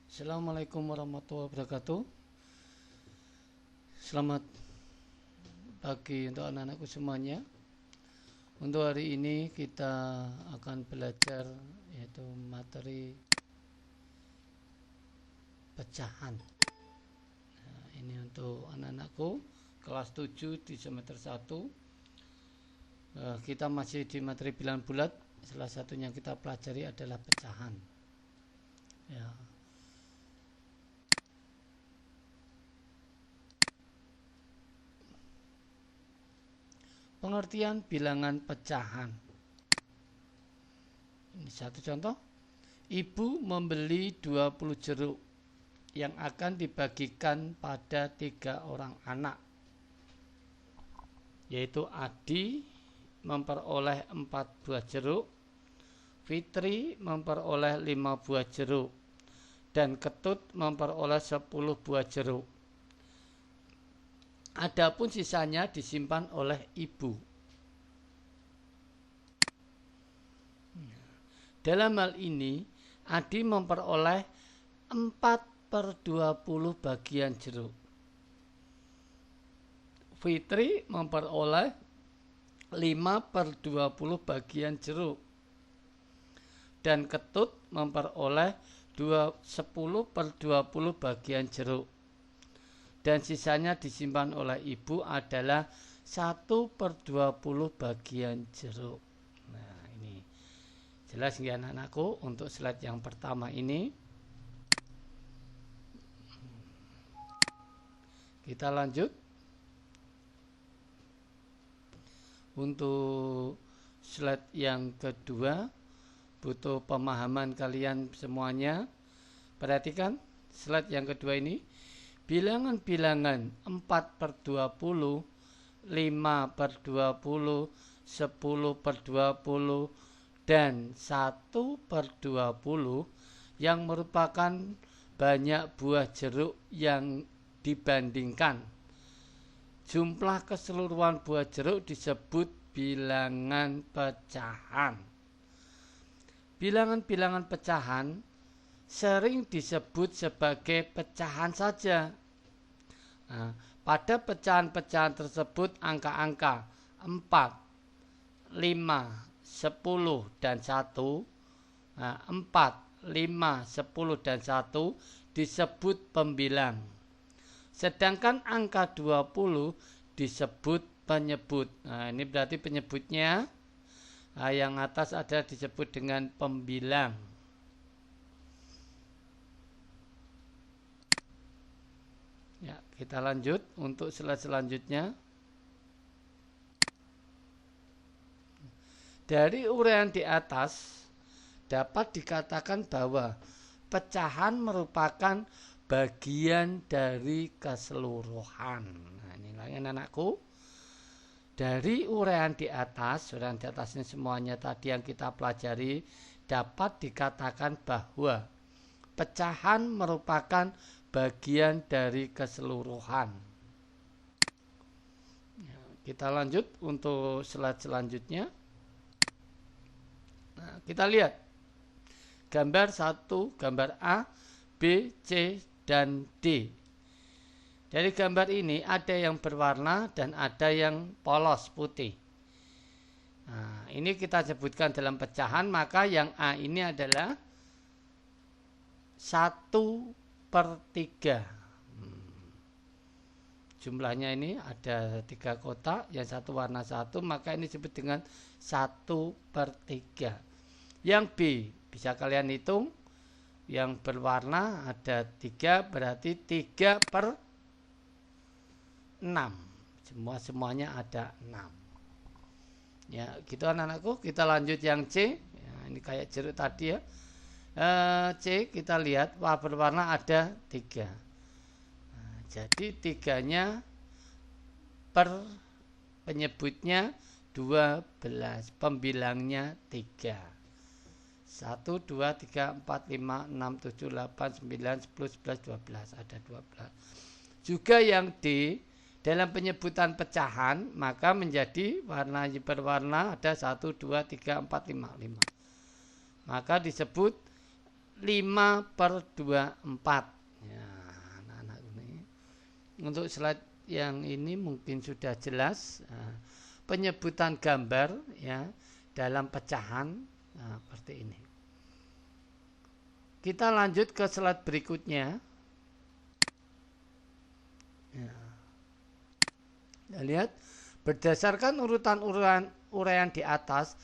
Assalamualaikum warahmatullahi wabarakatuh. Selamat pagi untuk anak-anakku semuanya. Untuk hari ini kita akan belajar yaitu materi pecahan. Nah, ini untuk anak-anakku kelas 7 di semester 1. Kita masih di materi bilangan bulat. Salah satunya yang kita pelajari adalah pecahan. Ya. Pengertian bilangan pecahan. Ini satu contoh. Ibu membeli 20 jeruk yang akan dibagikan pada 3 orang anak. Yaitu Adi memperoleh 4 buah jeruk, Fitri memperoleh 5 buah jeruk, dan Ketut memperoleh 10 buah jeruk. Adapun sisanya disimpan oleh ibu. Dalam hal ini, Adi memperoleh 4/20 bagian jeruk. Fitri memperoleh 5/20 bagian jeruk. Dan Ketut memperoleh 10/20 bagian jeruk. Dan sisanya disimpan oleh ibu adalah 1/20 bagian jeruk. Nah, ini jelas ya anak-anakku untuk slide yang pertama ini. Kita lanjut. Untuk slide yang kedua butuh pemahaman kalian semuanya. Perhatikan slide yang kedua ini. Bilangan-bilangan 4/20, 5/20, 10/20, dan 1/20 yang merupakan banyak buah jeruk yang dibandingkan. Jumlah keseluruhan buah jeruk disebut bilangan pecahan. Bilangan-bilangan pecahan sering disebut sebagai pecahan saja. Nah, pada pecahan-pecahan tersebut angka-angka 4, 5, 10, dan 1. Nah, 4, 5, 10, dan 1 disebut pembilang. Sedangkan angka 20 disebut penyebut. Nah, ini berarti penyebutnya yang atas ada disebut dengan pembilang. Ya, kita lanjut untuk slide selanjutnya. Dari uraian di atas dapat dikatakan bahwa pecahan merupakan bagian dari keseluruhan. Nah, inilah anak-anakku. Dari uraian di atas ini semuanya tadi yang kita pelajari, dapat dikatakan bahwa pecahan merupakan bagian dari keseluruhan. Ya, kita lanjut untuk slide selanjutnya. Nah, kita lihat gambar 1, gambar A, B, C, dan D. Dari gambar ini ada yang berwarna dan ada yang polos putih. Nah, ini kita sebutkan dalam pecahan, maka yang A ini adalah 1/3. Jumlahnya ini ada 3 kotak, yang satu warna 1, maka ini disebut dengan 1/3. Yang B bisa kalian hitung, yang berwarna ada 3, berarti 3/6. Semuanya ada 6. Ya, gitu anak-anakku. Kita lanjut yang C. Ya, ini kayak jeruk tadi ya. C kita lihat berwarna ada 3. Nah, jadi 3-nya per penyebutnya 12, pembilangnya 3. 1, 2, 3, 4, 5, 6, 7, 8, 9, 10, 11, 12. Ada 12. Juga yang D dalam penyebutan pecahan maka menjadi warna berwarna ada 1, 2, 3, 4, 5. Maka disebut 5/24. Ya, anak-anak ini. Untuk slide yang ini mungkin sudah jelas. Penyebutan gambar ya dalam pecahan seperti ini. Kita lanjut ke slide berikutnya. Ya. Kita lihat berdasarkan uraian di atas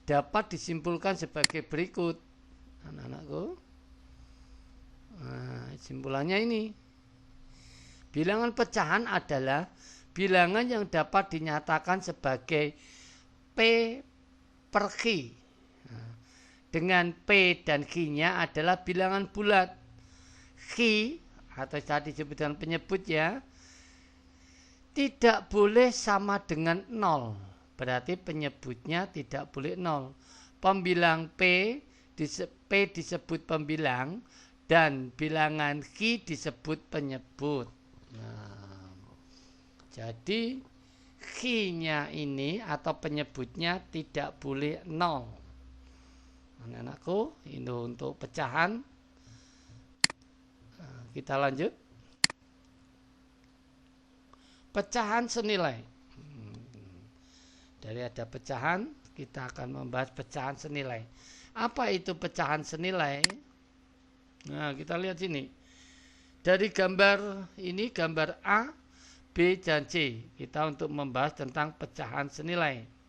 dapat disimpulkan sebagai berikut. Anak-anakku. Simpulannya ini. Bilangan pecahan adalah bilangan yang dapat dinyatakan sebagai P per Q. Dengan P dan Q-nya adalah bilangan bulat. Q atau tadi disebutkan penyebut ya, tidak boleh sama dengan 0. Berarti penyebutnya tidak boleh 0. Pembilang P disebut pembilang dan bilangan Q disebut penyebut. Nah, jadi Q-nya ini atau penyebutnya tidak boleh 0. Anak-anakku, ini untuk pecahan. Nah, kita lanjut. Pecahan senilai. Dari ada pecahan, kita akan membahas pecahan senilai. Apa itu pecahan senilai? Nah, kita lihat sini. Dari gambar ini, gambar A, B, dan C. Kita untuk membahas tentang pecahan senilai.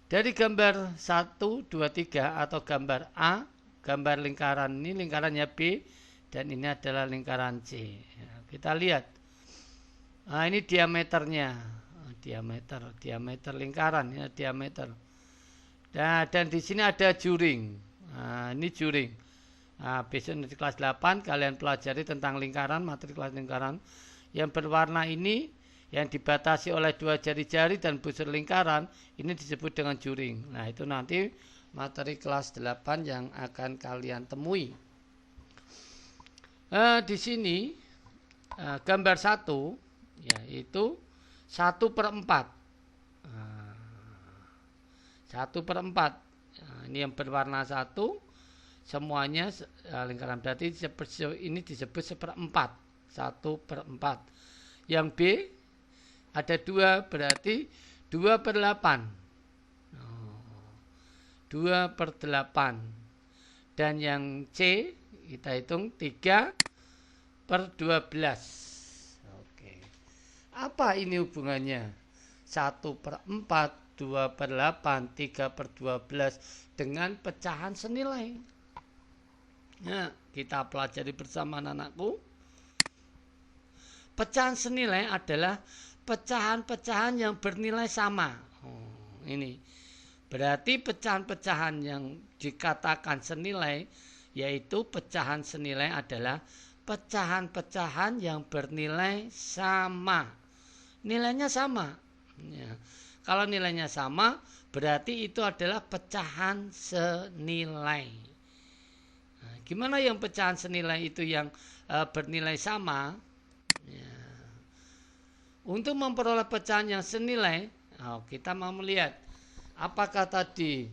Dari gambar 1, 2, 3 atau gambar A, gambar lingkaran ini, lingkarannya B, dan ini adalah lingkaran C. Kita lihat. Nah, ini diameternya. Diameter lingkaran, ini diameter. Nah, dan di sini ada juring. Nah, ini juring. Nah, besok di kelas 8 kalian pelajari tentang lingkaran, materi kelas lingkaran. Yang berwarna ini yang dibatasi oleh 2 jari-jari dan busur lingkaran, ini disebut dengan juring. Nah, itu nanti materi kelas 8 yang akan kalian temui. Di sini gambar 1 yaitu 1/4. 1/4. Ini yang berwarna 1 semuanya lingkaran, berarti ini disebut 1/4. 1/4. Yang B ada 2, berarti 2/8. 2/8. Dan yang C kita hitung 3/12. Oke. Apa ini hubungannya? 1/4, 2/8, 3/12 dengan pecahan senilai. Nah, kita pelajari bersama anak-anakku. Pecahan senilai adalah pecahan-pecahan yang bernilai sama. Ini berarti pecahan-pecahan yang dikatakan senilai, yaitu pecahan senilai adalah pecahan-pecahan yang bernilai sama. Nilainya sama. Ya. Kalau nilainya sama, berarti itu adalah pecahan senilai. Nah, gimana yang pecahan senilai itu yang bernilai sama? Ya. Untuk memperoleh pecahan yang senilai, kita mau melihat apakah tadi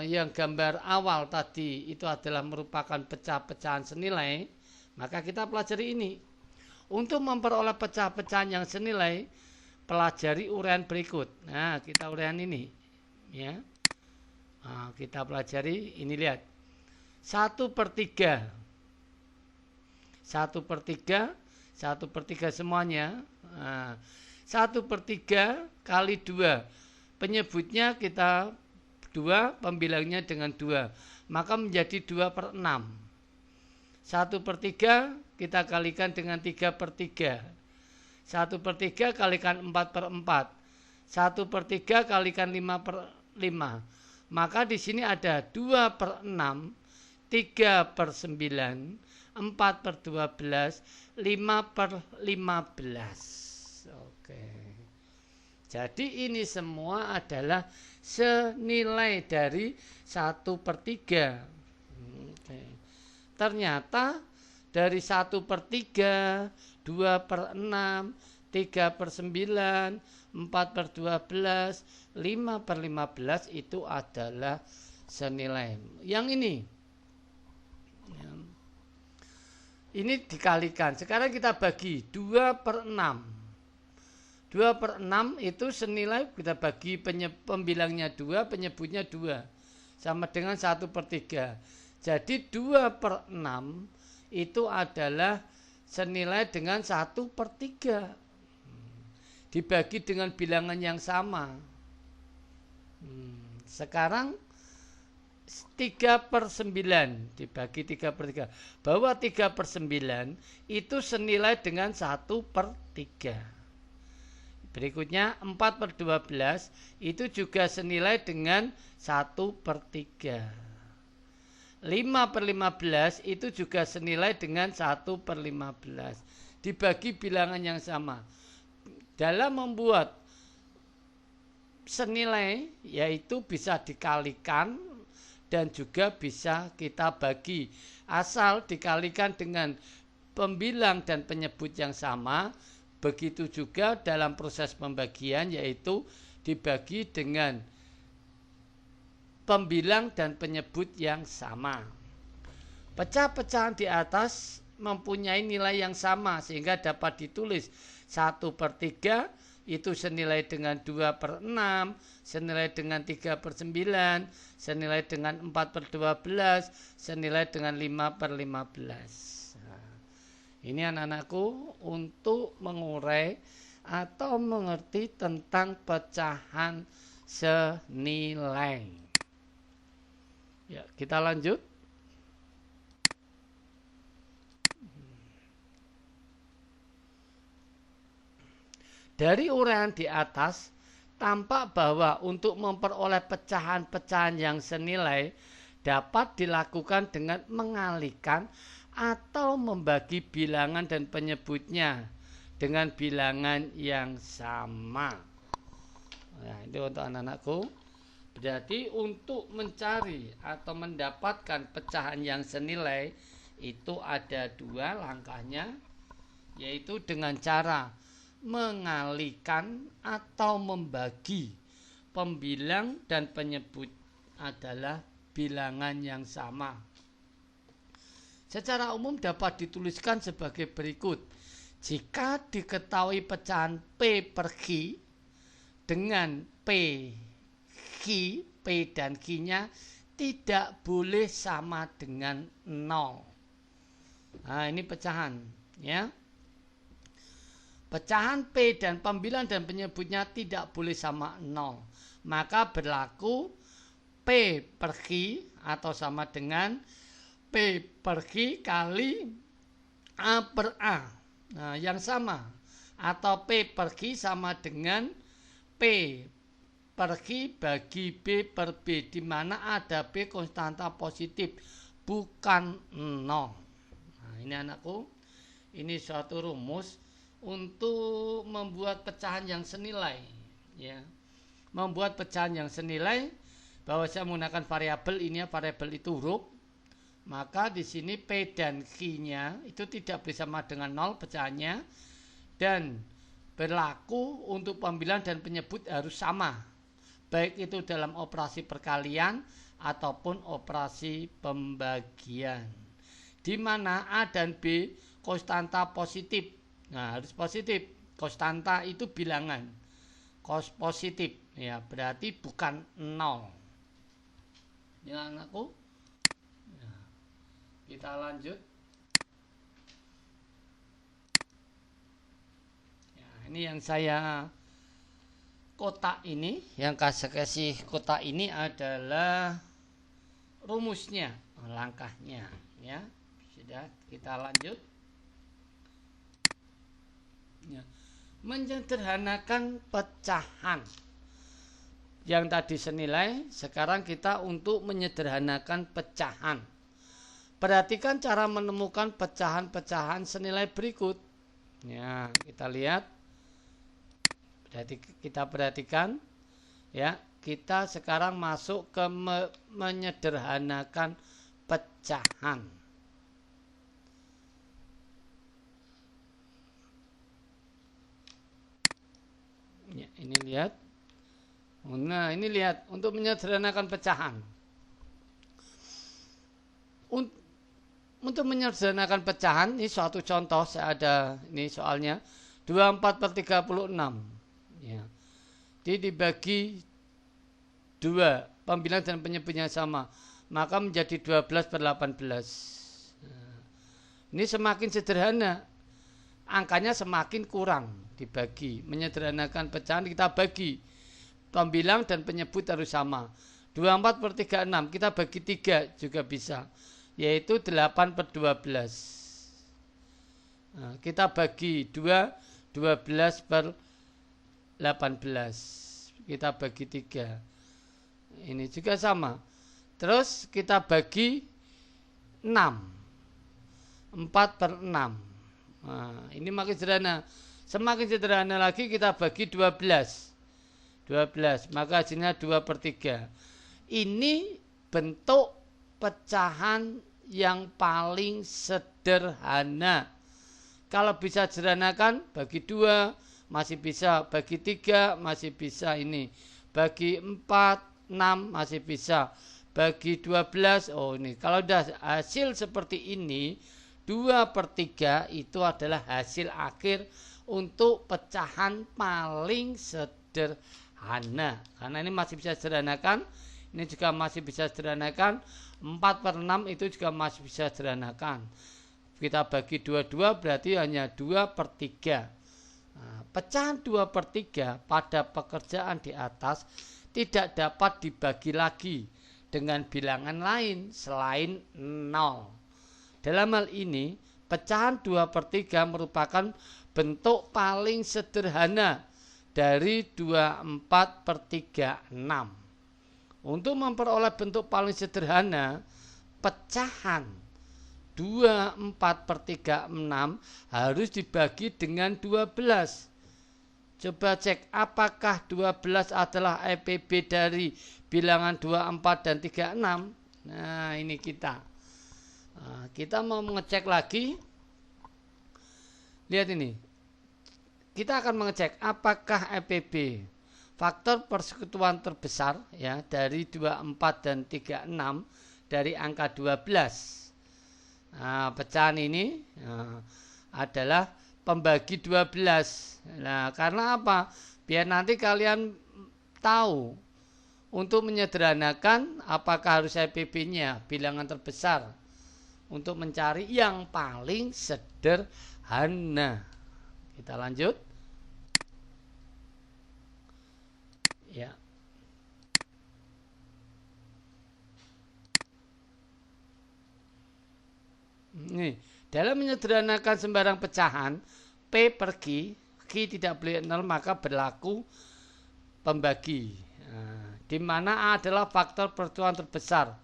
yang gambar awal tadi itu adalah merupakan pecahan senilai. Maka kita pelajari ini. Untuk memperoleh pecah-pecahan yang senilai, pelajari uraian berikut. Nah, kita uraian ini, ya. Nah, kita pelajari ini, lihat. 1/3. 1/3, 1/3 semuanya. Nah, 1/3 kali 2. Penyebutnya kita 2, pembilangnya dengan 2. Maka menjadi 2/6. 1/3 kita kalikan dengan 3/3. 1/3 kalikan 4/4. 1/3 kalikan 5/5. Maka di sini ada 2/6, 3/9, 4/12, 5/15. Oke. Jadi ini semua adalah senilai dari 1/3. Oke. Ternyata dari 1/3, 2/6, 3/9, 4/12, 5/15 itu adalah senilai. Yang ini dikalikan. Sekarang kita bagi 2/6. 2/6 itu senilai, kita bagi pembilangnya 2, penyebutnya 2. Sama dengan 1/3. Jadi 2/6 itu adalah senilai dengan 1/3. Dibagi dengan bilangan yang sama. Sekarang 3/9 dibagi 3/3. Bahwa 3/9 itu senilai dengan 1/3. Berikutnya 4/12 itu juga senilai dengan 1/3. 5/15 itu juga senilai dengan 1/15. Dibagi bilangan yang sama. Dalam membuat senilai, yaitu bisa dikalikan dan juga bisa kita bagi. Asal dikalikan dengan pembilang dan penyebut yang sama. Begitu juga dalam proses pembagian, yaitu dibagi dengan pembilang dan penyebut yang sama. Pecah-pecahan di atas mempunyai nilai yang sama sehingga dapat ditulis 1/3 itu senilai dengan 2/6, senilai dengan 3/9, senilai dengan 4/12, senilai dengan 5/15. Ini anak-anakku untuk mengurai atau mengerti tentang pecahan senilai. Ya, kita lanjut. Dari uraian di atas, tampak bahwa untuk memperoleh pecahan-pecahan yang senilai dapat dilakukan dengan mengalihkan atau membagi bilangan dan penyebutnya dengan bilangan yang sama. Nah, itu untuk anak-anakku. Berarti untuk mencari atau mendapatkan pecahan yang senilai itu ada 2 langkahnya, yaitu dengan cara mengalihkan atau membagi pembilang dan penyebut adalah bilangan yang sama. Secara umum dapat dituliskan sebagai berikut. Jika diketahui pecahan P/Q dengan P dan Q-nya tidak boleh sama dengan 0. Nah, ini pecahan, ya. Pecahan P dan pembilang dan penyebutnya tidak boleh sama 0. Maka berlaku P/Q atau sama dengan P/Q kali A/A. Nah, yang sama. Atau P/Q sama dengan P/Q bagi B/B, di mana ada B konstanta positif, bukan 0. Nah, ini anakku. Ini suatu rumus untuk membuat pecahan yang senilai. Ya. Membuat pecahan yang senilai, bahwa saya menggunakan variabel ini, variabel itu huruf. Maka di sini P dan Q-nya itu tidak boleh sama dengan 0 pecahannya, dan berlaku untuk pembilang dan penyebut harus sama, baik itu dalam operasi perkalian ataupun operasi pembagian, di mana A dan B konstanta positif. Nah, harus positif. Konstanta itu bilangan, kos positif, ya, berarti bukan 0. Ya, anakku. Kita lanjut. Ya, ini yang saya kotak ini, yang kasih kotak ini adalah rumusnya, langkahnya, ya. Sudah, kita lanjut. Ya. Menyederhanakan pecahan. Yang tadi senilai, sekarang kita untuk menyederhanakan pecahan. Perhatikan cara menemukan pecahan-pecahan senilai berikut. Ya, kita lihat. Kita perhatikan. Ya, kita sekarang masuk ke menyederhanakan pecahan. Ya, ini lihat. Nah, ini lihat untuk menyederhanakan pecahan. Un- Untuk menyederhanakan pecahan, ini suatu contoh, saya ada ini soalnya, 24/36. Ya. Jadi dibagi 2, pembilang dan penyebutnya sama, maka menjadi 12/18. Nah, ini semakin sederhana, angkanya semakin kurang dibagi. Menyederhanakan pecahan kita bagi, pembilang dan penyebut harus sama. 24/36 kita bagi 3 juga bisa, yaitu 8/12. Nah, kita bagi 2, 12/18. Kita bagi 3. Ini juga sama. Terus kita bagi 6. 4/6. Nah, ini makin sederhana. Semakin sederhana lagi kita bagi 12. 12, maka hasilnya 2/3. Ini bentuk pecahan yang paling sederhana. Kalau bisa sederhanakan, bagi 2 masih bisa, bagi 3 masih bisa ini. Bagi 4, 6 masih bisa. Bagi 12, oh ini. Kalau sudah hasil seperti ini, 2/3 itu adalah hasil akhir untuk pecahan paling sederhana. Karena ini masih bisa sederhanakan, ini juga masih bisa sederhanakan. 4/6 itu juga masih bisa sederhanakan. Kita bagi 22 berarti hanya 2/3. Nah, pecahan 2/3 pada pekerjaan di atas tidak dapat dibagi lagi dengan bilangan lain selain 0. Dalam hal ini, pecahan 2/3 merupakan bentuk paling sederhana dari 24/36. Untuk memperoleh bentuk paling sederhana, pecahan 24/36 harus dibagi dengan 12. Coba cek apakah 12 adalah EPB dari bilangan 24 dan 36. Nah, ini kita. Nah, kita mau mengecek lagi. Lihat ini. Kita akan mengecek apakah EPB faktor persekutuan terbesar ya dari 24 dan 36 dari angka 12. Nah, pecahan ini adalah pembagi 12. Nah, karena apa? Biar nanti kalian tahu untuk menyederhanakan apakah harus EPB-nya bilangan terbesar untuk mencari yang paling sederhana. Kita lanjut. Ya. Nih, dalam menyederhanakan sembarang pecahan, P per Q tidak boleh 0, maka berlaku pembagi. Nah, di mana A adalah faktor persekutuan terbesar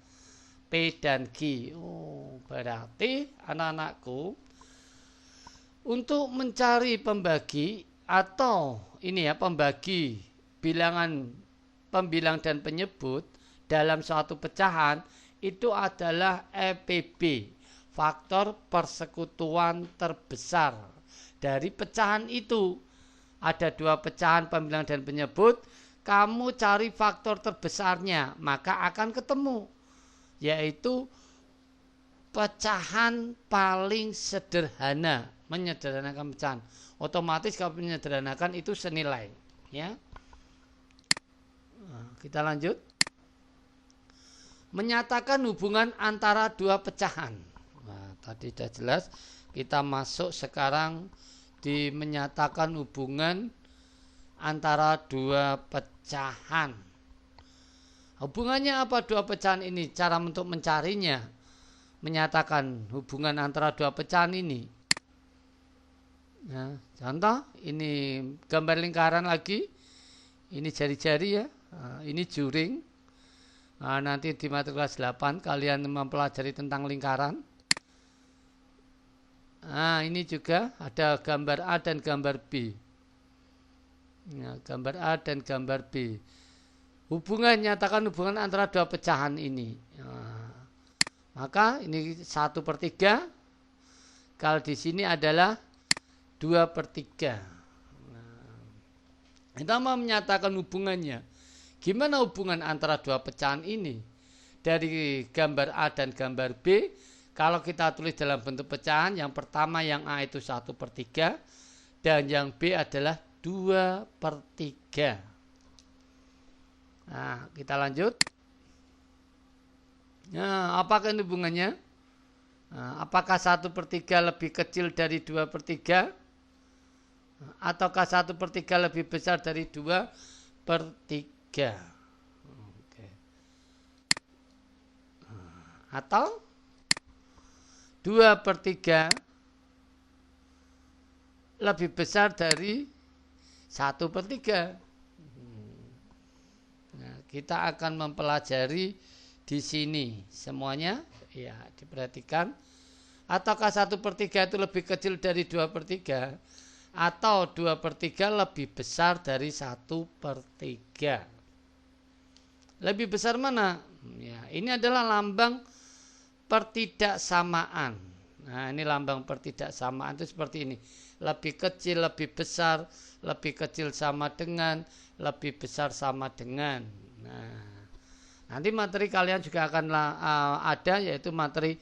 P dan Q. Oh, berarti anak-anakku untuk mencari pembagi atau ini ya pembagi bilangan pembilang dan penyebut dalam suatu pecahan itu adalah EPB, faktor persekutuan terbesar. Dari pecahan itu ada 2 pecahan pembilang dan penyebut, kamu cari faktor terbesarnya, maka akan ketemu, yaitu pecahan paling sederhana. Menyederhanakan pecahan, otomatis kalau menyederhanakan itu senilai, ya. Nah, kita lanjut. Menyatakan hubungan antara 2 pecahan. Nah, tadi sudah jelas. Kita masuk sekarang di menyatakan hubungan antara 2 pecahan. Hubungannya apa 2 pecahan ini? Cara untuk mencarinya, menyatakan hubungan antara 2 pecahan ini. Nah, contoh ini gambar lingkaran lagi. Ini jari-jari ya. Nah, ini juring. Nah, nanti di materi kelas 8 kalian mempelajari tentang lingkaran. Nah, ini juga ada gambar A dan gambar B. Nah, gambar A dan gambar B. Nyatakan hubungan antara 2 pecahan ini. Nah, maka ini 1/3. Kalau di sini adalah 2/3. Nah, kita mau menyatakan hubungannya. Gimana hubungan antara 2 pecahan ini? dari gambar A dan gambar B, kalau kita tulis dalam bentuk pecahan, yang pertama yang A itu 1/3 dan yang B adalah 2/3. Nah, kita lanjut. Nah, apakah ini hubungannya? Nah, apakah 1/3 lebih kecil dari 2/3? Ataukah 1/3 lebih besar dari 2/3? Atau 2/3 lebih besar dari 1/3. Nah, kita akan mempelajari di sini semuanya, ya, diperhatikan. Ataukah 1/3 itu lebih kecil dari 2/3 atau 2/3 lebih besar dari 1/3? Lebih besar mana? Ya, ini adalah lambang pertidaksamaan. Nah, ini lambang pertidaksamaan itu seperti ini. Lebih kecil, lebih besar, lebih kecil sama dengan, lebih besar sama dengan. Nah, nanti materi kalian juga akan ada, yaitu materi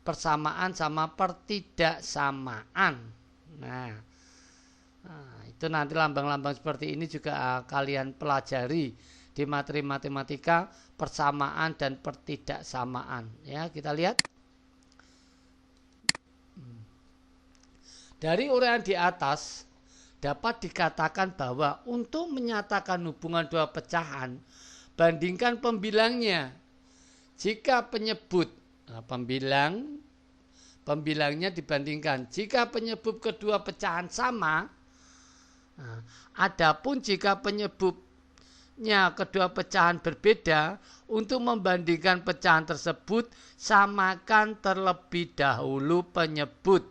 persamaan sama pertidaksamaan. Nah, itu nanti lambang-lambang seperti ini juga kalian pelajari di materi matematika, persamaan dan pertidaksamaan. Ya, kita lihat. Dari uraian di atas dapat dikatakan bahwa untuk menyatakan hubungan dua pecahan, bandingkan pembilangnya. Jika penyebut, pembilangnya dibandingkan. Jika penyebut kedua pecahan sama, adapun jika penyebutnya kedua pecahan berbeda, untuk membandingkan pecahan tersebut, samakan terlebih dahulu penyebut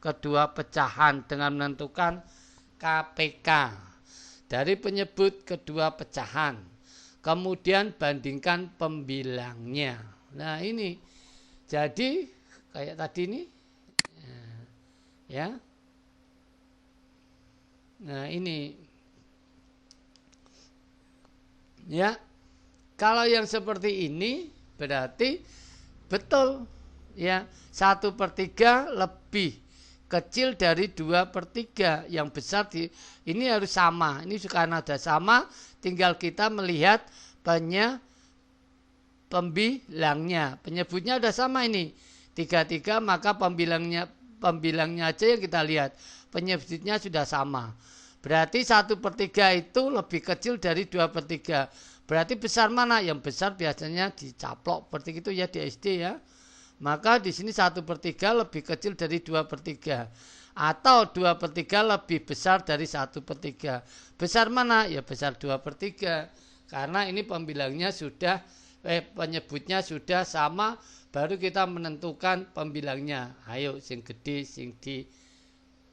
kedua pecahan dengan menentukan KPK dari penyebut kedua pecahan. Kemudian bandingkan pembilangnya. Nah, ini jadi kayak tadi ini, ya. Nah, ini, ya. Kalau yang seperti ini berarti betul, ya, 1/3 lebih kecil dari 2/3. Yang besar ini harus sama. Ini karena ada sama, tinggal kita melihat pembilangnya. Penyebutnya udah sama ini 3/3, maka pembilangnya aja yang kita lihat. Penyebutnya sudah sama. Berarti 1/3 itu lebih kecil dari 2/3. Berarti besar mana? Yang besar biasanya dicaplok seperti itu ya di SD ya. Maka di sini 1/3 lebih kecil dari 2/3. Atau 2/3 lebih besar dari 1/3. Besar mana? Ya besar 2/3. Karena ini pembilangnya sudah, penyebutnya sudah sama, baru kita menentukan pembilangnya. Ayo sing gede, sing di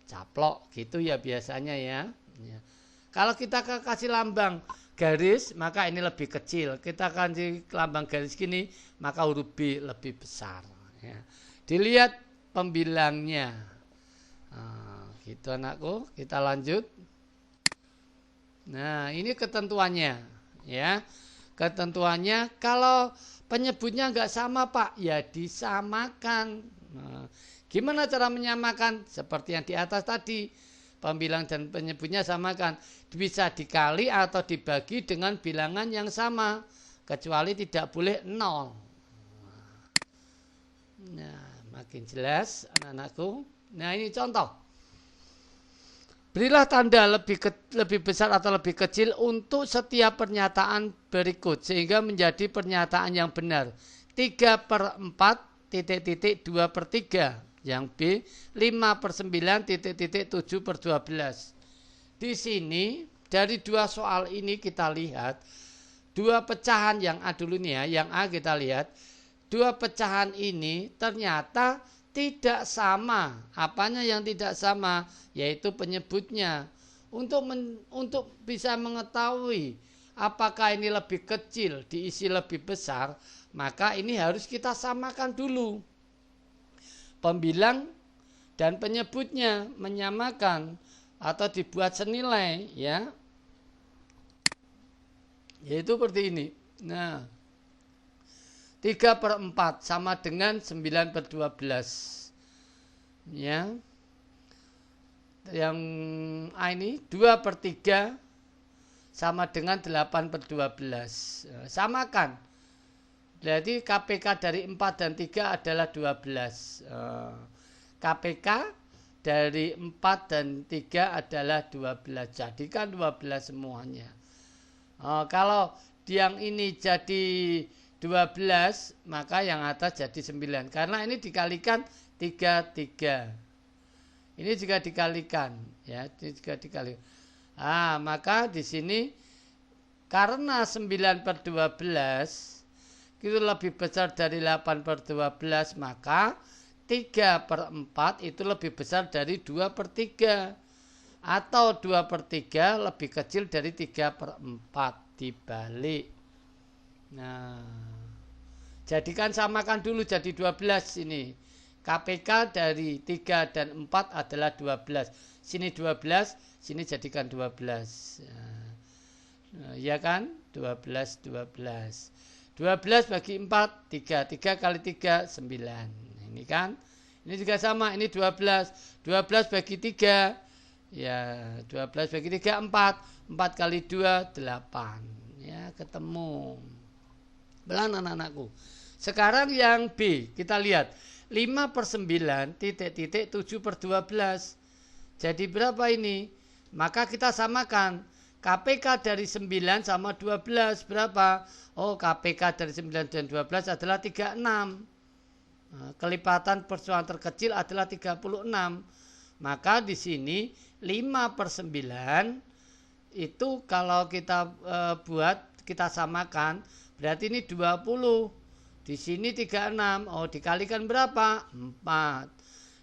caplok gitu ya biasanya ya. Kalau kita kasih lambang garis, maka ini lebih kecil. Kita kasih lambang garis gini, maka huruf B lebih besar. Ya. Dilihat pembilangnya. Nah, gitu anakku. Kita lanjut. Nah, ini ketentuannya. Ya, ketentuannya kalau penyebutnya nggak sama Pak, ya disamakan. Nah, gimana cara menyamakan? Seperti yang di atas tadi, pembilang dan penyebutnya samakan. Bisa dikali atau dibagi dengan bilangan yang sama, kecuali tidak boleh 0. Nah, makin jelas anak-anakku. Nah, ini contoh. Berilah tanda lebih besar atau lebih kecil untuk setiap pernyataan berikut sehingga menjadi pernyataan yang benar. 3/4 2/3. Yang B 5/9 7/12. Di sini dari dua soal ini kita lihat dua pecahan yang A dulu nih ya, yang A kita lihat dua pecahan ini ternyata tidak sama. Apanya yang tidak sama? Yaitu penyebutnya. Untuk bisa mengetahui apakah ini lebih kecil diisi lebih besar, maka ini harus kita samakan dulu. Pembilang dan penyebutnya menyamakan atau dibuat senilai ya. Yaitu seperti ini. Nah, 3/4 sama dengan 9/12. Ya. Yang A ini 2/3 sama dengan 8/12. Samakan. Jadi KPK dari 4 dan 3 adalah 12. KPK dari 4 dan 3 adalah 12. Jadikan 12 semuanya. Kalau yang ini jadi 12, maka yang atas jadi 9. Karena ini dikalikan 3. Ini juga dikalikan, ya, ini juga dikalikan. Maka di sini karena 9/12 itu lebih besar dari 8/12, maka 3/4 itu lebih besar dari 2/3. Atau 2/3 lebih kecil dari 3/4 dibalik. Nah, jadikan samakan dulu jadi 12 ini. KPK dari 3 dan 4 adalah 12. Sini 12, sini jadikan 12. Ya kan? 12. 12 bagi 4, 3. 3 kali 3, 9. Ini kan? Ini juga sama, ini 12. 12 bagi 3, ya 12 bagi 3, 4. 4 kali 2, 8. Ya, ketemu. Belan anak-anakku. Sekarang yang B, kita lihat. 5/9, titik-titik 7/12. Jadi berapa ini? Maka kita samakan. KPK dari 9 sama 12 berapa? KPK dari 9 dan 12 adalah 36. Kelipatan persoalan terkecil adalah 36. Maka di sini 5/9 itu kalau kita kita samakan, berarti ini 20. Di sini 36. Dikalikan berapa? 4.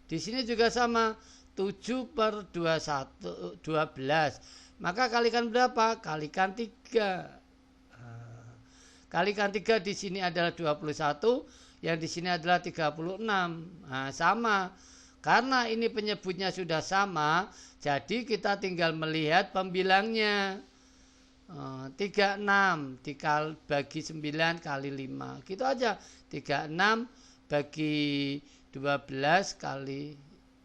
Di sini juga sama. 7/12. Maka kalikan berapa? Kalikan 3. Kalikan 3 di sini adalah 21. Yang di sini adalah 36. Sama. Karena ini penyebutnya sudah sama, jadi kita tinggal melihat pembilangnya. 36 bagi 9 kali 5. Gitu aja. 36 bagi 12 kali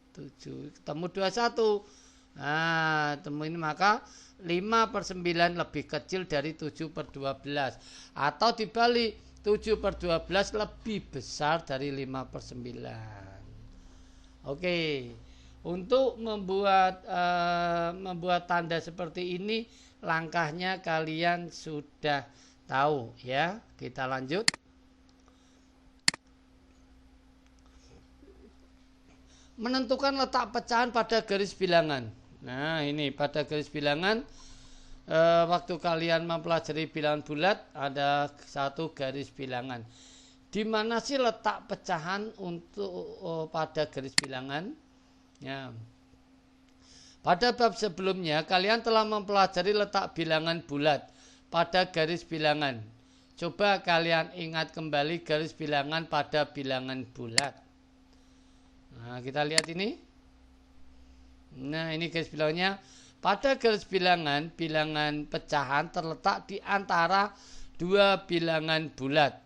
7. Ketemu 21. Temu ini, maka 5/9 lebih kecil dari 7/12. Atau dibalik, 7/12 lebih besar dari 5/9. Oke. Untuk membuat tanda seperti ini, langkahnya kalian sudah tahu, ya. Kita lanjut. Menentukan letak pecahan pada garis bilangan. Nah, ini pada garis bilangan, waktu kalian mempelajari bilangan bulat, ada satu garis bilangan. Di mana sih letak pecahan untuk pada garis bilangan? Ya. Pada bab sebelumnya, kalian telah mempelajari letak bilangan bulat pada garis bilangan. Coba kalian ingat kembali garis bilangan pada bilangan bulat. Nah, kita lihat ini. Nah, ini garis bilangnya. Pada garis bilangan, bilangan pecahan terletak di antara dua bilangan bulat.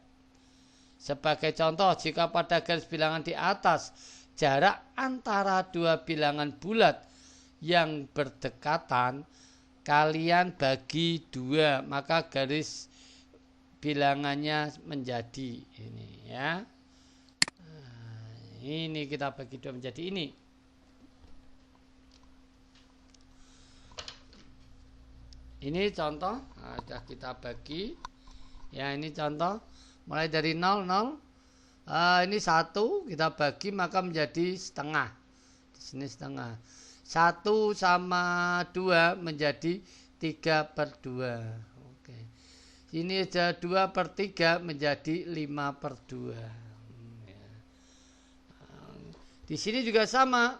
Sebagai contoh, jika pada garis bilangan di atas, jarak antara dua bilangan bulat yang berdekatan, kalian bagi 2, maka garis bilangannya menjadi ini, ya. Ini kita bagi 2 menjadi ini. Ini contoh, sudah kita bagi. Ya, ini contoh. Mulai dari 0, 0. Ini 1, kita bagi maka menjadi setengah. Di sini setengah. 1 sama 2 menjadi 3/2. Oke. Ini ada 2/3 menjadi 5/2. Di sini juga sama.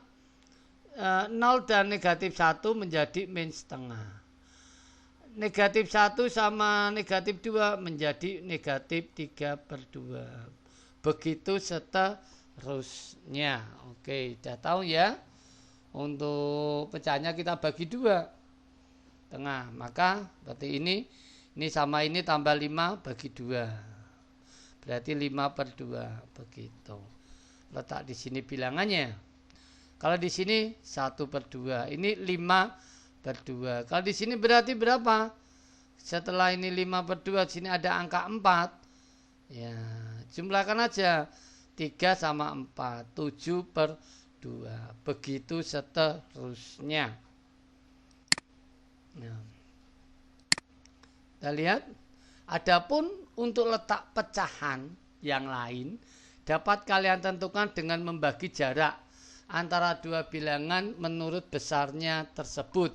0 dan negatif 1 menjadi min setengah. Negatif 1 sama negatif 2 menjadi negatif 3/2. Begitu seterusnya. Oke, sudah tahu ya. Untuk pecahnya kita bagi 2. Tengah. Maka berarti ini sama ini tambah 5 bagi 2. berarti 5/2 begitu. Letak di sini bilangannya. Kalau di sini 1/2, ini 5/2. Kalau di sini berarti berapa? Setelah ini 5/2, sini ada angka 4. Ya, jumlahkan aja 3 sama 4, 7/2. Begitu seterusnya. Nah, kita lihat. Adapun untuk letak pecahan yang lain dapat kalian tentukan dengan membagi jarak antara dua bilangan menurut besarnya tersebut.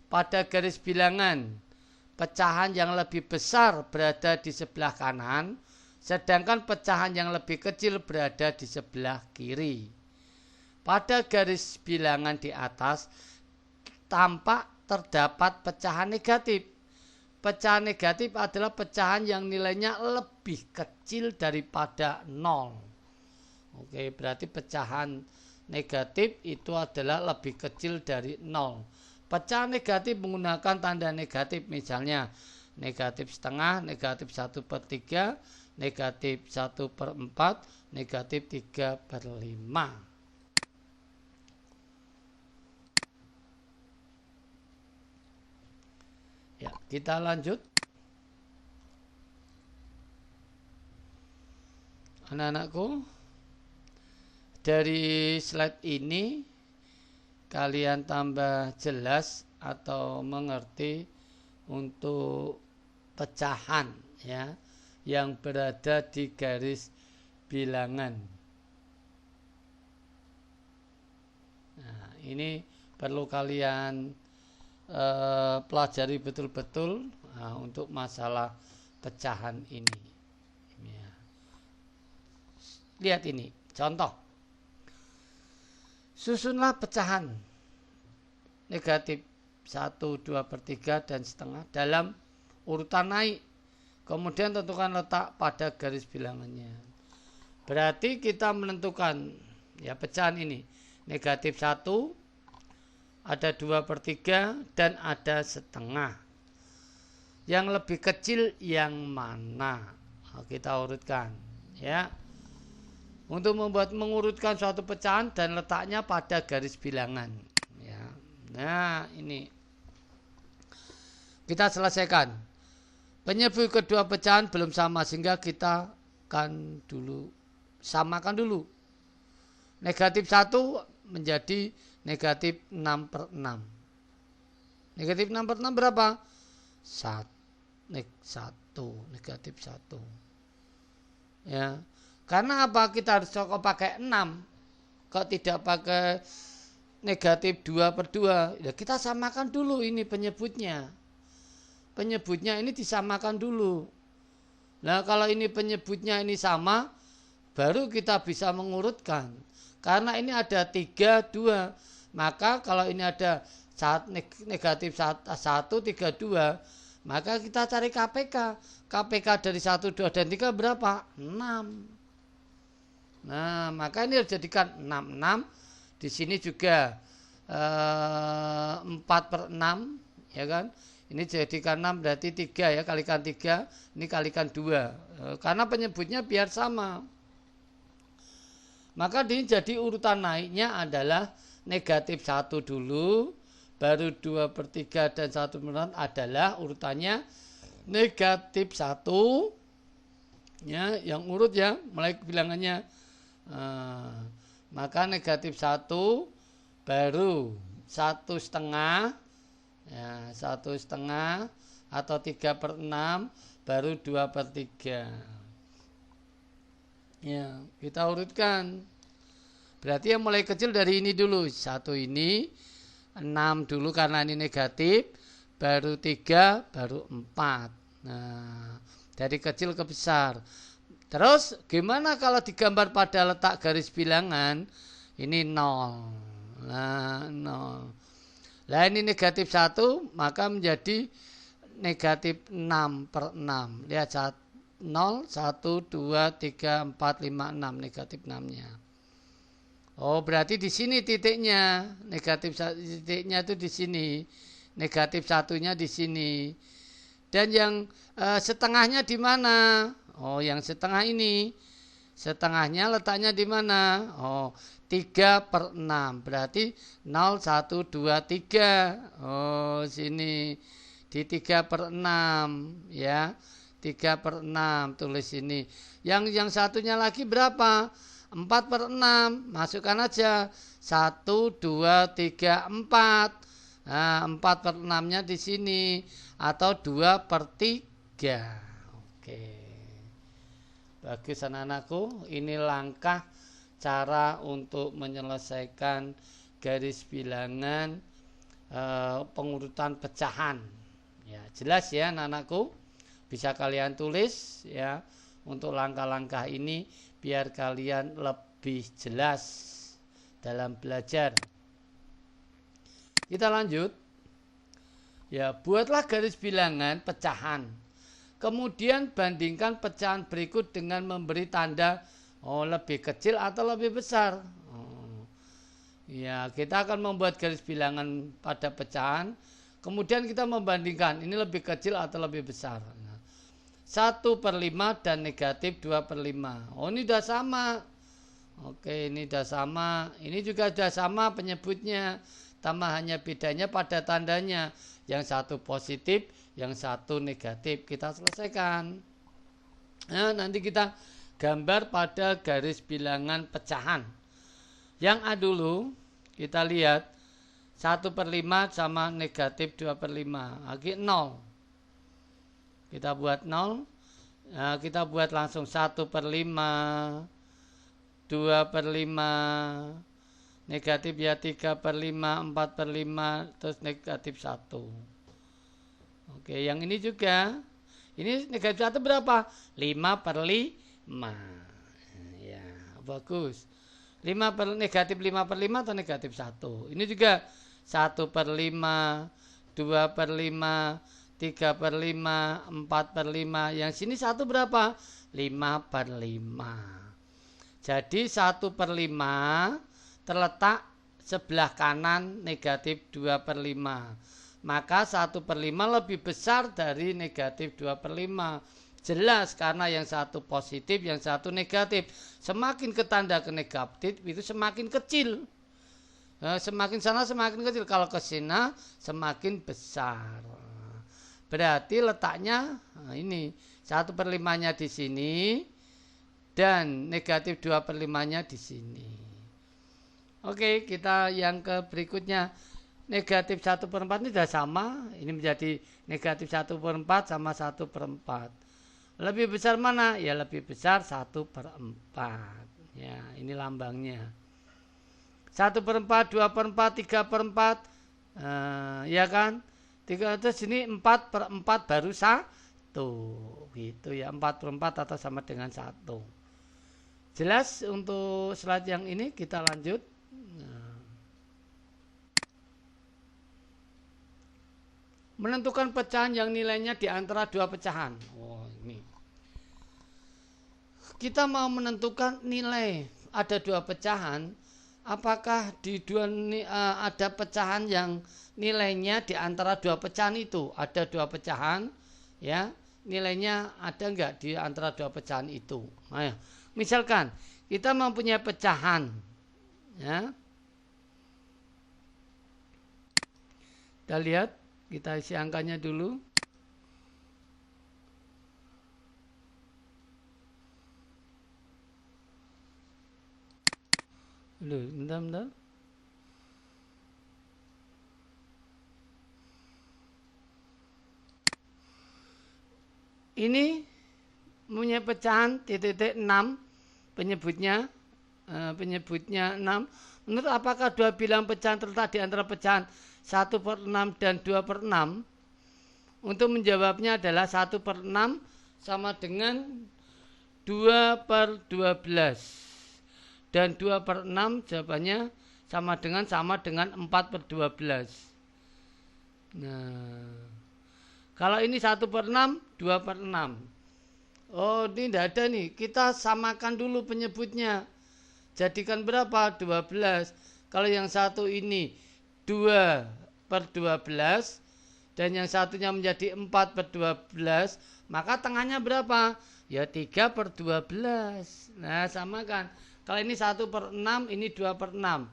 Pada garis bilangan, pecahan yang lebih besar berada di sebelah kanan, sedangkan pecahan yang lebih kecil berada di sebelah kiri. Pada garis bilangan di atas tampak terdapat pecahan negatif. Pecahan negatif adalah pecahan yang nilainya lebih kecil daripada 0. Oke, berarti pecahan negatif itu adalah lebih kecil dari 0. Pecahan negatif menggunakan tanda negatif, misalnya negatif setengah, negatif 1/3, negatif 1/4, negatif 3/5. Ya, kita lanjut. Anak-anakku, dari slide ini kalian tambah jelas atau mengerti untuk pecahan ya yang berada di garis bilangan. Nah, ini perlu kalian pelajari betul-betul untuk masalah pecahan ini. Ya. Lihat ini, contoh. Susunlah pecahan negatif 1, 2/3 dan setengah dalam urutan naik. Kemudian tentukan letak pada garis bilangannya. Berarti kita menentukan ya pecahan ini. Negatif 1, ada 2/3 dan ada setengah. Yang lebih kecil yang mana? Kita urutkan ya. Untuk mengurutkan suatu pecahan dan letaknya pada garis bilangan ya. Nah, ini kita selesaikan. Penyebut kedua pecahan belum sama sehingga kita akan samakan dulu. Negatif 1 menjadi negatif 6/6. Negatif 6/6 berapa? 1. Negatif 1. Ya. Karena apa? Kita harus kok pakai 6. Kok tidak pakai negatif 2/2? Ya, kita samakan dulu ini penyebutnya. Penyebutnya ini disamakan dulu. Nah, kalau ini penyebutnya ini sama, baru kita bisa mengurutkan. Karena ini ada 3, 2. Maka kalau ini ada negatif 1, 3, 2, maka kita cari KPK. KPK dari 1, 2, dan 3 berapa? 6. Nah, maka ini harus jadikan 6. Di sini juga 4/6, ya kan? Ini jadikan 6 berarti 3 ya, kalikan 3, ini kalikan 2. Karena penyebutnya biar sama. Maka ini jadi urutan naiknya adalah negatif 1 dulu, baru 2/3 dan 1/4 adalah urutannya negatif 1. Ya, yang urut ya, mulai bilangannya. Maka negatif 1 baru 1/2, ya, 1/2 atau 3/6 baru 2/3. Ya, kita urutkan. Berarti yang mulai kecil dari ini dulu. 1 ini, 6 dulu karena ini negatif, baru 3, baru 4. Nah, dari kecil ke besar. Terus gimana kalau digambar pada letak garis bilangan? Ini 0. Nah, 0. Nah, ini negatif 1, maka menjadi negatif 6/6. Lihat 0, 1, 2, 3, 4, 5, 6. Negatif 6-nya. Oh, berarti di sini titiknya. Negatif titiknya itu di sini. Negatif 1-nya di sini. Dan yang setengahnya di mana? Oh, yang setengah ini. Setengahnya letaknya di mana? Oh, 3/6. Berarti 0, 1, 2, 3. Oh, sini. Di 3/6. Ya. 3/6. Tulis ini. Yang satunya lagi berapa? 4/6. Masukkan aja. 1, 2, 3, 4. Nah, 4/6-nya di sini. Atau 2/3. Oke. Bagus anak-anakku, ini langkah cara untuk menyelesaikan garis bilangan pengurutan pecahan. Ya, jelas ya anak-anakku, bisa kalian tulis ya untuk langkah-langkah ini biar kalian lebih jelas dalam belajar. Kita lanjut. Ya, buatlah garis bilangan pecahan. Kemudian bandingkan pecahan berikut dengan memberi tanda lebih kecil atau lebih besar. Ya, kita akan membuat garis bilangan pada pecahan. Kemudian kita membandingkan ini lebih kecil atau lebih besar. 1/5 dan negatif 2/5. Oh, ini sudah sama. Oke, ini sudah sama. Ini juga sudah sama penyebutnya. Tambah hanya bedanya pada tandanya. Yang satu positif, yang satu negatif. Kita selesaikan. Nah, nanti kita gambar pada garis bilangan pecahan. Yang A dulu, kita lihat 1/5 sama negatif 2/5. Lagi 0. Kita buat 0. Nah, kita buat langsung 1/5, 2/5, negatif ya 3/5, 4/5, terus negatif 1. Oke, yang ini juga. Ini negatif 1 berapa? 5/5. Ya, bagus. Negatif 5/5 atau negatif 1. Ini juga 1/5, 2/5, 3/5, 4/5. Yang sini 1 berapa? 5/5. Jadi 1/5 terletak sebelah kanan negatif 2/5. Maka 1/5 lebih besar dari negatif 2/5. Jelas karena yang satu positif, yang satu negatif. Semakin ke tanda ke negatif itu semakin kecil. Semakin sana semakin kecil. Kalau ke sini semakin besar. Berarti letaknya ini 1/5-nya di sini dan negatif 2/5-nya di sini. Oke, kita yang ke berikutnya. Negatif 1/4 ini sudah sama. Ini menjadi negatif 1/4 sama 1/4. Lebih besar mana? Ya lebih besar 1/4. Ya, ini lambangnya. 1/4, 2/4, 3/4. Ya kan? 3 terus ini 4/4 baru 1. Gitu ya, 4/4 atau sama dengan 1. Jelas untuk slide yang ini, kita lanjut. Menentukan pecahan yang nilainya di antara dua pecahan. Oh, ini. Kita mau menentukan nilai. Ada dua pecahan. Apakah di ada pecahan yang nilainya di antara dua pecahan itu? Ada dua pecahan, ya. Nilainya ada enggak di antara dua pecahan itu? Nah, misalkan kita mempunyai pecahan, ya. Kita lihat. Kita isi angkanya dulu. Bentar. Ini punya pecahan titik-titik 6 penyebutnya 6. Menurut apakah dua bilang pecahan terletak di antara pecahan 1/6 dan 2/6? Untuk menjawabnya adalah 1/6 sama dengan 2/12 dan 2/6 jawabannya sama dengan 4/12. Nah, kalau ini 1/6, 2/6. Oh, ini tidak ada nih. Kita samakan dulu penyebutnya. Jadikan berapa? 12. Kalau yang satu ini 2/12 dan yang satunya menjadi 4/12, maka tengahnya berapa? Ya 3/12. Nah, sama kan. Kalau ini 1/6, ini 2/6.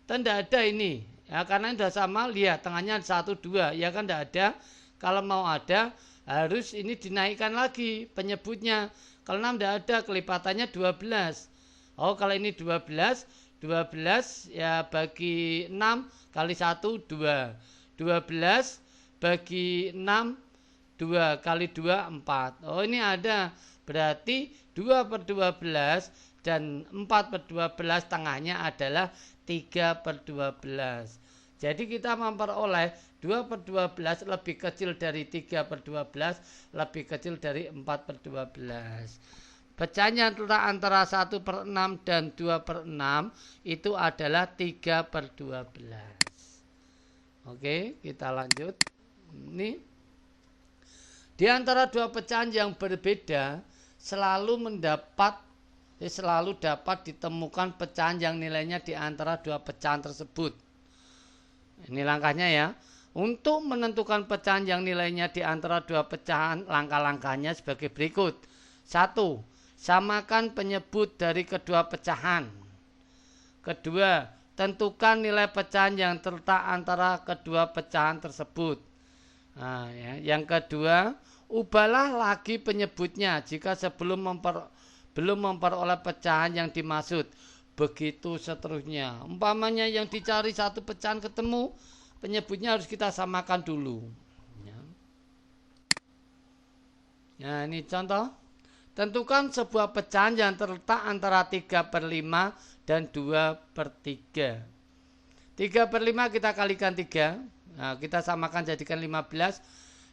Dan tidak ada ini. Ya, karena sudah sama, lihat tengahnya 1, 2. Ya kan tidak ada. Kalau mau ada, harus ini dinaikkan lagi penyebutnya. Kalau 6 tidak ada, kelipatannya 12. Oh, kalau ini 12 ya bagi 6 kali 1, 2. 12 bagi 6, 2 kali 2, 4. Oh, ini ada. Berarti 2/12 dan 4/12 tengahnya adalah 3/12. Jadi kita memperoleh 2/12 lebih kecil dari 3/12, lebih kecil dari 4/12. Pecahannya antara 1/6 dan 2/6 itu adalah 3/12. Oke, kita lanjut. Ini di antara dua pecahan yang berbeda selalu dapat ditemukan pecahan yang nilainya di antara dua pecahan tersebut. Ini langkahnya ya. Untuk menentukan pecahan yang nilainya di antara dua pecahan, langkah-langkahnya sebagai berikut. 1. Samakan penyebut dari kedua pecahan. Kedua, tentukan nilai pecahan yang terletak antara kedua pecahan tersebut. Nah, ya. Yang kedua, ubahlah lagi penyebutnya jika sebelum belum memperoleh pecahan yang dimaksud. Begitu seterusnya. Umpamanya yang dicari satu pecahan ketemu, penyebutnya harus kita samakan dulu. Ya, ini contoh. Tentukan sebuah pecahan yang terletak antara 3/5 dan 2/3. 3/5 kita kalikan 3. Nah, kita samakan jadikan 15.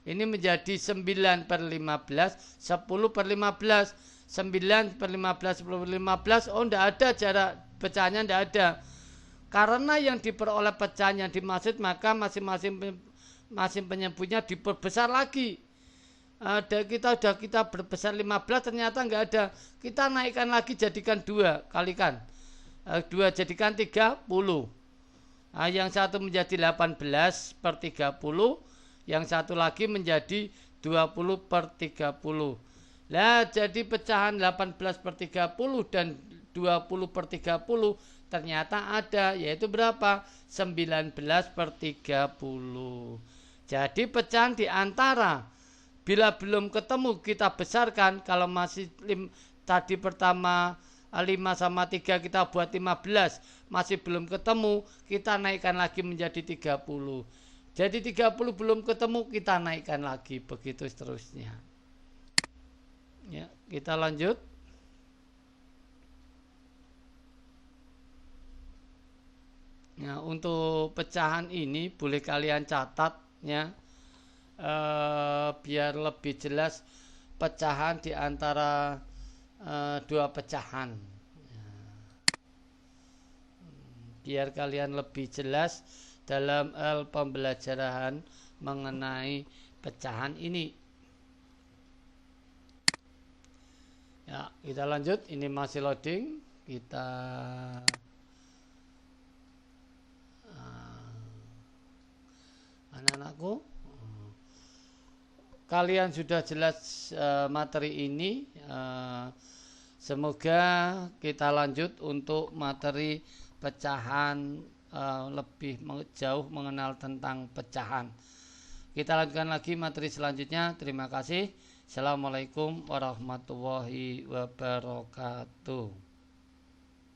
Ini menjadi 9/15, 10/15. 9/15, 10/15. Oh, tidak ada jarak pecahannya, tidak ada. Karena yang diperoleh pecahan yang dimaksud, maka masing-masing penyebutnya diperbesar lagi. Kita berbesar 15, ternyata enggak ada. Kita naikkan lagi jadikan 2, kalikan. 2 jadikan 30. Yang satu menjadi 18/30, yang satu lagi menjadi 20/30. Nah, jadi pecahan 18/30 dan 20/30 ternyata ada, yaitu berapa? 19/30. Jadi pecahan di antara, bila belum ketemu kita besarkan. Kalau masih tadi pertama 5 sama 3 kita buat 15, masih belum ketemu, kita naikkan lagi menjadi 30. Jadi 30 belum ketemu, kita naikkan lagi, begitu seterusnya. Ya, kita lanjut. Ya, untuk pecahan ini boleh kalian catat ya. Biar lebih jelas pecahan di antara dua pecahan. Biar kalian lebih jelas dalam hal pembelajaran mengenai pecahan ini. Ya, kita lanjut. Ini masih loading. Kita anak-anakku, kalian sudah jelas materi ini. Semoga kita lanjut untuk materi pecahan, lebih jauh mengenal tentang pecahan. Kita lanjutkan lagi materi selanjutnya. Terima kasih. Assalamualaikum warahmatullahi wabarakatuh.